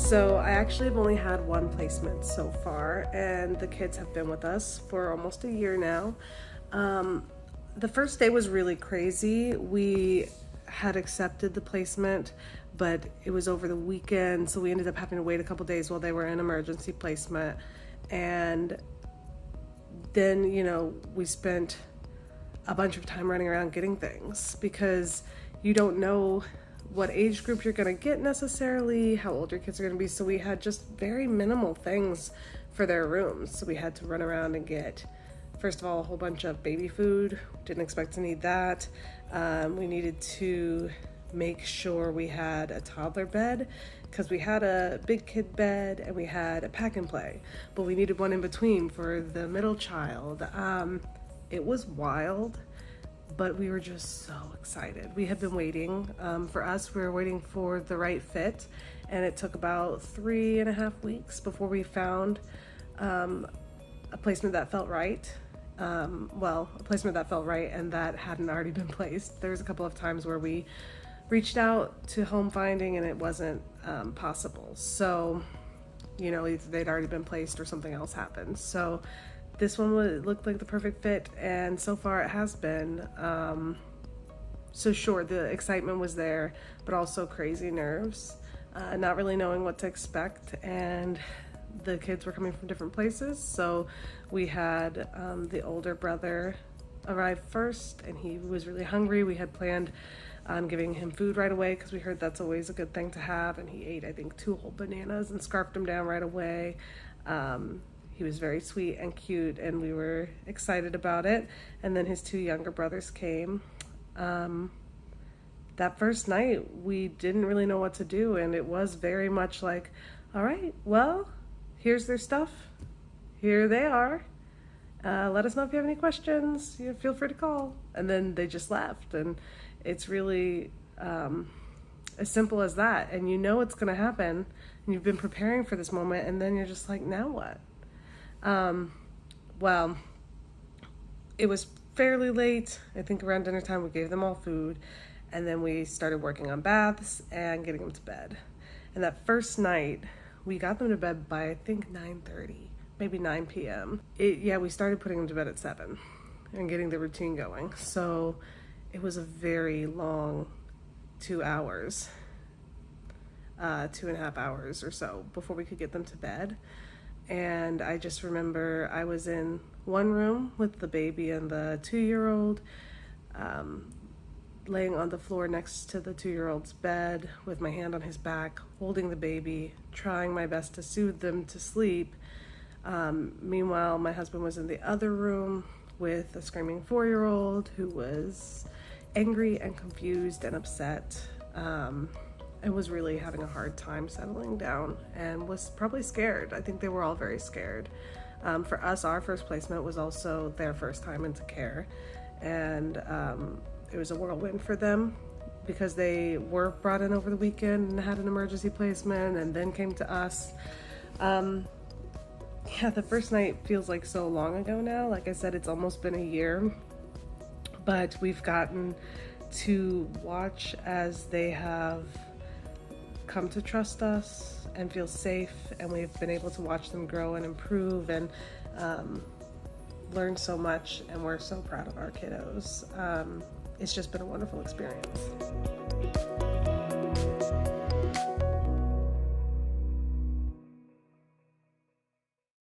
So I actually have only had one placement so far, and the kids have been with us for almost a year now. The first day was really crazy. We had accepted the placement, but it was over the weekend, so we ended up having to wait a couple days while they were in emergency placement. And then, we spent a bunch of time running around getting things because you don't know what age group you're going to get necessarily, how old your kids are going to be. So we had just very minimal things for their rooms. So we had to run around and get, first of all, a whole bunch of baby food. Didn't expect to need that. We needed to make sure we had a toddler bed because we had a big kid bed and we had a pack and play, but we needed one in between for the middle child. It was wild, but we were just so excited. We had been waiting. For us, we were waiting for the right fit, and it took about 3.5 weeks before we found a placement that felt right. A placement that felt right and that hadn't already been placed. There was a couple of times where we reached out to home finding and it wasn't possible. So, either they'd already been placed or something else happened. So this one looked like the perfect fit, and so far it has been. So sure, the excitement was there, but also crazy nerves, not really knowing what to expect, and the kids were coming from different places. So we had the older brother arrive first, and he was really hungry. We had planned on giving him food right away because we heard that's always a good thing to have, and he ate, I think, 2 whole bananas and scarfed them down right away. He was very sweet and cute, and we were excited about it. And then his 2 younger brothers came. That first night, we didn't really know what to do, and it was very much like, all right, well, here's their stuff. Here they are. Let us know if you have any questions. Feel free to call. And then they just left, and it's really as simple as that. And it's going to happen, and you've been preparing for this moment, and then you're just like, now what? It was fairly late. I think around dinner time we gave them all food, and then we started working on baths and getting them to bed. And that first night we got them to bed by, I think, 9:30, maybe 9 p.m. We started putting them to bed at 7 and getting the routine going. So it was a very long 2 hours, 2.5 hours or so before we could get them to bed. And I just remember I was in one room with the baby and the 2-year-old, laying on the floor next to the 2-year-old's bed with my hand on his back, holding the baby, trying my best to soothe them to sleep. Meanwhile, my husband was in the other room with a screaming 4-year-old who was angry and confused and upset. And was really having a hard time settling down and was probably scared. I think they were all very scared. For us, our first placement was also their first time into care, and it was a whirlwind for them because they were brought in over the weekend and had an emergency placement and then came to us. The first night feels like so long ago now. Like I said, it's almost been a year, but we've gotten to watch as they have come to trust us and feel safe, and we've been able to watch them grow and improve and learn so much, and we're so proud of our kiddos. It's just been a wonderful experience.